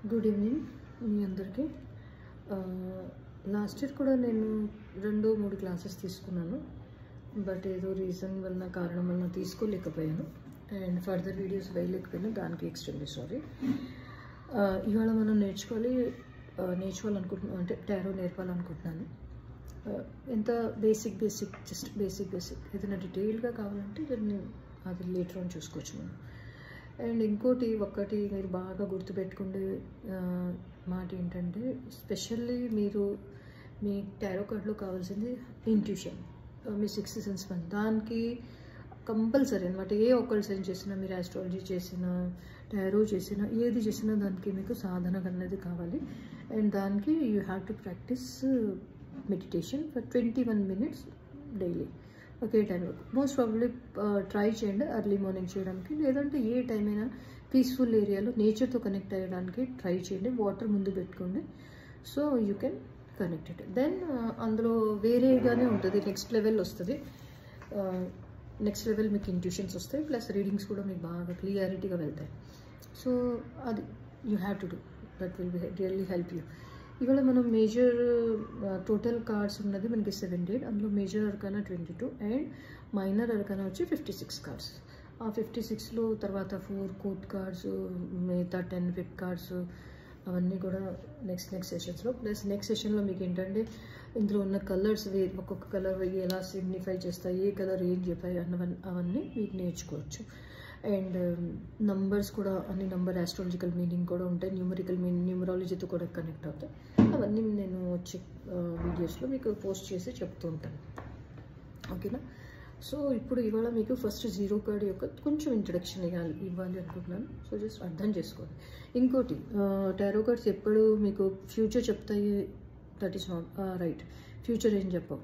Good evening మీ అందరికీ. Last year కూడా నేను 2-3 క్లాసెస్ తీసుకున్నాను. బట్ ఏదో రీజన్ వల్ల కారణం వల్ల తీసుకోలేకపోయాను అండ్ ఫర్దర్ వీడియోస్ వేయలేకపోయాను. దానికి ఎక్స్ట్రీమ్లీ సారీ. ఇవాళ మనం నేర్చుకోవాలనుకుంటున్నాను, అంటే టారో నేర్పాలనుకుంటున్నాను. ఎంత బేసిక్ జస్ట్ బేసిక్ ఏదైనా డీటెయిల్గా కావాలంటే దాన్ని అది లేటర్ ఆన్ చూసుకోవచ్చు మనం. అండ్ ఒక్కటి మీరు బాగా గుర్తుపెట్టుకునే మాట ఏంటంటే, స్పెషల్లీ మీరు మీ టారో కార్డ్లో కావాల్సింది ఇంట్యూషన్, మీ సిక్స్త్ సెన్స్ పని. దానికి కంపల్సరీ అనమాట. ఏ ఒక్కళ్ళు సెన్స్ చేసినా, మీరు ఆస్ట్రాలజీ చేసినా, టారో చేసినా, ఏది చేసినా దానికి మీకు సాధన అనేది కావాలి. అండ్ దానికి you have to practice meditation for 21 minutes daily, ఒకే టైంలో. మోస్ట్ ప్రాబబ్లీ ట్రై చేయండి ఎర్లీ మార్నింగ్ చేయడానికి, లేదంటే ఏ టైం అయినా పీస్ఫుల్ ఏరియాలో నేచర్తో కనెక్ట్ అయ్యడానికి ట్రై చేయండి. వాటర్ ముందు పెట్టుకోండి, so you can connect it. Then అందులో వేరేగానే ఉంటుంది, నెక్స్ట్ లెవెల్ వస్తుంది. నెక్స్ట్ లెవెల్ మీకు ఇంట్యూషన్స్ వస్తాయి, ప్లస్ రీడింగ్స్ కూడా మీకు బాగా క్లియారిటీగా వెళ్తాయి. సో అది you have to do, that will be really help you. ఇవాళ మనం మేజర్ టోటల్ కార్డ్స్ ఉన్నది మనకి 78. అందులో మేజర్ అర్కానా 22 అండ్ మైనర్ అర్కానా వచ్చి 56 కార్డ్స్. ఆ 56లో తర్వాత 4 కోర్ట్ కార్డ్స్, మిగతా 10 విప్ కార్డ్స్, అవన్నీ కూడా నెక్స్ట్ సెషన్స్లో. ప్లస్ నెక్స్ట్ సెషన్లో మీకు ఏంటంటే ఇందులో ఉన్న కలర్స్ ఒక్కొక్క కలర్ ఎలా సిగ్నిఫై చేస్తాయి, ఏ కలర్ ఏం చెప్పాయి అవన్నీ మీకు నేర్చుకోవచ్చు. అండ్ నంబర్స్ కూడా, అన్ని నంబర్ ఆస్ట్రాలజికల్ మీనింగ్ కూడా ఉంటాయి, న్యూమరికల్ మీనింగ్, న్యూమరాలజీతో కూడా కనెక్ట్ అవుతాయి. అవన్నీ నేను వచ్చే వీడియోస్లో మీకు పోస్ట్ చేసి చెప్తూ ఉంటాను, ఓకేనా. సో ఇప్పుడు ఇవాళ మీకు ఫస్ట్ 0 కార్డ్ యొక్క కొంచెం ఇంట్రడక్షన్ ఇవ్వాలి అనుకుంటున్నాను. సో జస్ట్ అర్థం చేసుకోండి. ఇంకోటి, టారో కార్డ్స్ ఎప్పుడు మీకు ఫ్యూచర్ చెప్తాయి, that is not right. Future ఏం చెప్పవు.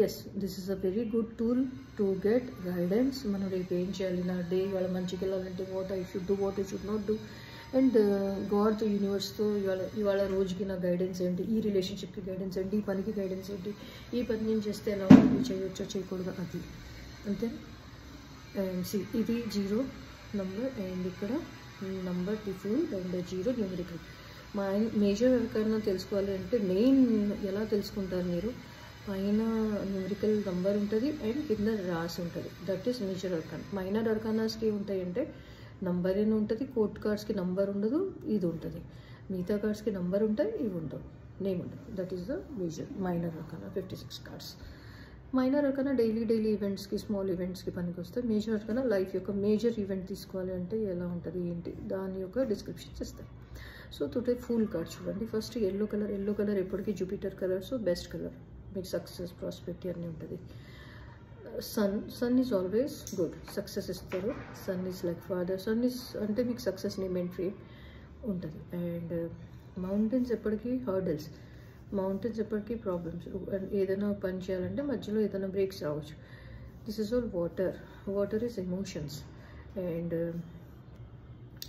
Yes, this is a very good tool to get guidance. మనం రేపు ఏం చేయాలి, నా డే ఇవాళ మంచిగా వెళ్ళాలంటే what I should do, what I should not do. And గాడ్తో, యూనివర్స్తో ఇవాళ రోజుకి నా గైడెన్స్ ఏంటి, ఈ రిలేషన్షిప్కి గైడెన్స్ ఏంటి, ఈ పనికి గైడెన్స్ ఏంటి, ఈ పని నేను చేస్తే ఎలా ఉంటుంది, చేయొచ్చో చేయకూడదు, అది అంతే. అండ్ ఇది 0 నంబర్ అండ్ ఇక్కడ నంబర్ డిఫ్యూల్ అండ్ 0 న్యూమరికల్. మేజర్ అర్కానా తెలుసుకోవాలి అంటే మెయిన్ ఎలా తెలుసుకుంటారు మీరు, పైన న్యూమరికల్ నంబర్ ఉంటుంది అండ్ కింద రాసి ఉంటుంది, దట్ ఈస్ మేజర్ అర్కానా. మైనర్ అర్కానాస్కి ఉంటాయంటే నంబర్ ఏమి ఉంటుంది, కోర్ట్ కార్డ్స్కి నంబర్ ఉండదు, ఇది ఉంటుంది. మిగతా కార్డ్స్కి నంబర్ ఉంటాయి, ఇవి ఉండవు, నేమ్ ఉండదు. That is the minor arcana 56 cards. Minor arcana daily ఈవెంట్స్కి, స్మాల్ ఈవెంట్స్కి పనికి వస్తాయి. మేజర్ అర్కానా లైఫ్ యొక్క మేజర్ ఈవెంట్ తీసుకోవాలి అంటే ఎలా ఉంటుంది ఏంటి, దాని యొక్క డిస్క్రిప్షన్స్ ఇస్తాయి. సో టుడే ఫుల్ కార్డ్ చూడండి. ఫస్ట్ ఎల్లో కలర్ ఎప్పటికీ Jupiter colour, so best colour, మీకు సక్సెస్, ప్రాస్పెరిటీ అన్నీ ఉంటుంది. Sun is always good, success ఇస్తారు. Sun is like father. Sun is అంటే మీకు సక్సెస్ నేమెంట్రీ ఉంటుంది. అండ్ మౌంటైన్స్ ఎప్పటికీ హర్డల్స్, మౌంటైన్స్ ఎప్పటికీ ప్రాబ్లమ్స్. ఏదైనా పని చేయాలంటే మధ్యలో ఏదైనా బ్రేక్స్ రావచ్చు. This is all water is emotions. And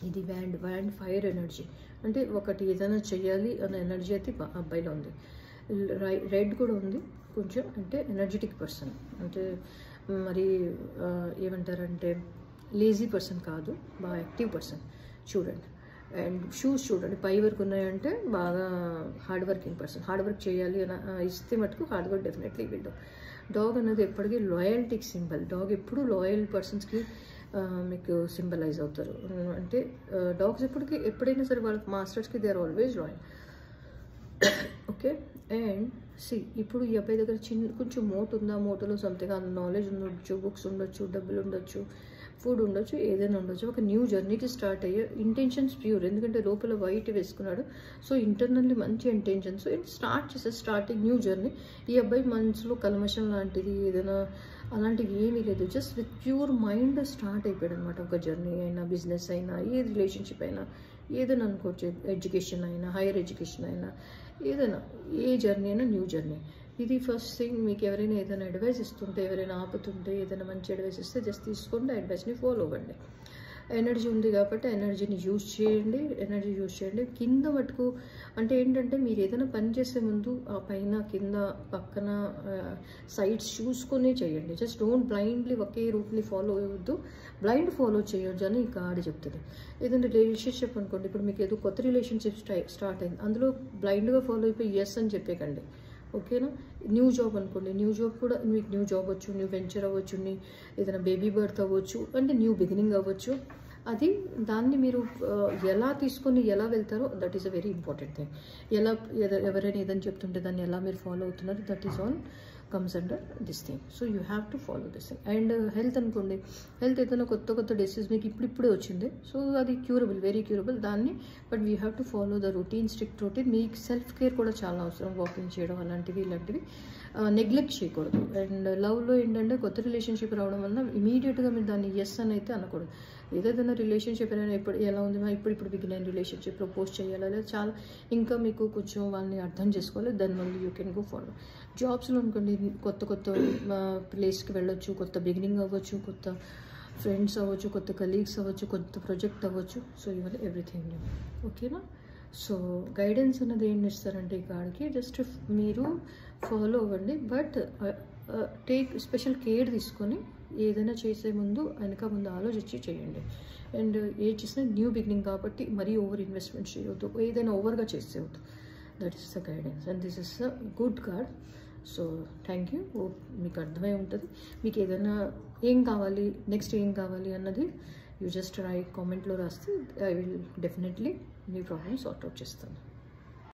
ఇది వ్యాండ్ ఫైర్ ఎనర్జీ, అంటే ఒకటి ఏదైనా చెయ్యాలి అన్న ఎనర్జీ అయితే అబ్బాయిలో ఉంది. రెడ్ కూడా ఉంది కొంచెం, అంటే ఎనర్జెటిక్ పర్సన్, అంటే మరి ఏమంటారంటే లేజీ పర్సన్ కాదు, బాగా యాక్టివ్ పర్సన్ చూడండి. అండ్ షూస్ చూడండి, పై వరకు ఉన్నాయంటే బాగా hard working person, hard work చేయాలి అని ఇస్తే మటుకు hard work definitely will. Dog అనేది ఎప్పటికీ లాయల్టీకి సింబల్. డాగ్ ఎప్పుడు లాయల్ పర్సన్స్కి మీకు సింబలైజ్ అవుతారు. అంటే డాగ్స్ ఎప్పుడైనా సరే వాళ్ళ మాస్టర్స్కి they are always loyal, okay. And ఇప్పుడు ఈ అబ్బాయి దగ్గర కొంచెం మోట్ ఉందా, మోటలో సంథింగ్ నాలెడ్జ్ ఉండొచ్చు, బుక్స్ ఉండొచ్చు, డబ్బులు ఉండొచ్చు, ఫుడ్ ఉండొచ్చు, ఏదైనా ఉండొచ్చు. ఒక న్యూ జర్నీకి స్టార్ట్ అయ్యే ఇంటెన్షన్స్ ప్యూర్, ఎందుకంటే లోపల వైట్ వేసుకున్నాడు. సో ఇంటర్నల్లీ మంచి ఇంటెన్షన్స్ స్టార్టింగ్ న్యూ జర్నీ. ఈ అబ్బాయి మనసులో కల్మషం లాంటిది ఏదైనా అలాంటివి ఏమీ లేదు, just with pure mind start అయిపోయాడు అనమాట. ఒక జర్నీ అయినా, బిజినెస్ అయినా, ఏ రిలేషన్షిప్ అయినా, ఏదైనా అనుకోవచ్చు, ఎడ్యుకేషన్ అయినా, హైయర్ ఎడ్యుకేషన్ అయినా, ఏదైనా ఏ జర్నీ అయినా న్యూ జర్నీ. ఇది ఫస్ట్ థింగ్. మీకు ఎవరైనా ఏదైనా అడ్వైస్ ఇస్తుంటే, ఎవరైనా ఆపుతుంటే, ఏదైనా మంచి అడ్వైస్ ఇస్తే జస్ట్ తీసుకోండి, అడ్వైస్ని ఫాలో అవ్వండి. ఎనర్జీ ఉంది కాబట్టి ఎనర్జీని యూజ్ చేయండి. కింద మటుకు అంటే ఏంటంటే మీరు ఏదైనా పని చేసే ముందు ఆ పైన కింద పక్కన సైడ్స్ చూసుకొని చేయండి. జస్ట్ డోంట్ బ్లైండ్లీ ఒకే రూట్ని ఫాలో అవ్వద్దు, బ్లైండ్ ఫాలో చేయొద్దు అని ఈ కార్డ్ చెప్తుంది. ఏదైనా రిలేషన్షిప్ అనుకోండి, ఇప్పుడు మీకు ఏదో కొత్త రిలేషన్షిప్ స్టార్ట్ అయింది, అందులో బ్లైండ్గా ఫాలో అయిపోయి ఎస్ అని చెప్పేకండి, ఓకేనా? న్యూ జాబ్ అనుకోండి, న్యూ జాబ్ కూడా మీకు న్యూ జాబ్ అవ్వచ్చు, న్యూ వెంచర్ అవ్వచ్చు, ఏదైనా బేబీ బర్త్ అవ్వచ్చు, అంటే న్యూ బిగినింగ్ అవ్వచ్చు. అది దాన్ని మీరు ఎలా తీసుకొని ఎలా వెళ్తారో that is a very important thing. ఎవరైనా ఏదని చెప్తుంటే దాన్ని ఎలా మీరు ఫాలో అవుతున్నారు, that is all comes under this thing. So you have to follow this thing. And health అనుకోండి, హెల్త్ ఏదైనా కొత్త డిసీజ్ మీకు ఇప్పుడే వచ్చింది, సో అది క్యూరబుల్, వెరీ క్యూరబుల్ దాన్ని, but we have to follow the routine, strict routine. మీకు self care కూడా చాలా అవసరం, వాకింగ్ చేయడం అలాంటివి నెగ్లెక్ట్ చేయకూడదు. అండ్ లవ్లో ఏంటంటే కొత్త రిలేషన్షిప్ రావడం వల్ల ఇమీడియట్గా మీరు దాన్ని ఎస్ అని అయితే అనకూడదు. ఏదైనా రిలేషన్షిప్ అయినా ఇప్పుడు ఎలా ఉంది, ఇప్పుడు బిగిన్ అయిన రిలేషన్షిప్ ప్రపోజ్ చేయాలి, లేదా చాలా ఇంకా మీకు కొంచెం వాళ్ళని అర్థం చేసుకోవాలి, దాని వల్ల యూ కెన్ గో ఫార్వర్డ్. జాబ్స్లో అనుకోండి, కొత్త ప్లేస్కి వెళ్ళొచ్చు, కొత్త బిగినింగ్ అవ్వచ్చు, కొత్త ఫ్రెండ్స్ అవ్వచ్చు, కొత్త కలీగ్స్ అవ్వచ్చు, కొత్త ప్రాజెక్ట్ అవ్వచ్చు. సో ఇవన్నీ ఎవ్రీథింగ్, ఓకేనా? సో గైడెన్స్ అన్నది ఏం ఇస్తారంటే ఈ కార్డ్కి జస్ట్ మీరు ఫాలో అవ్వండి, బట్ టేక్ స్పెషల్ కేర్ తీసుకొని ఏదైనా చేసే ముందు ముందు ఆలోచించి చేయండి. అండ్ ఏ చేసినా న్యూ బిగినింగ్ కాబట్టి మరీ ఓవర్ ఇన్వెస్ట్మెంట్ చేయవద్దు, ఏదైనా ఓవర్గా చేసేవద్దు. That is the guidance and this is a good card. So thank you. మీకు అర్థమై ఉంటుంది. మీకు ఏదైనా నెక్స్ట్ ఏం కావాలి అన్నది యూ జస్ట్ కామెంట్లో రాస్తే I will definitely me problem sort out చేస్తాను.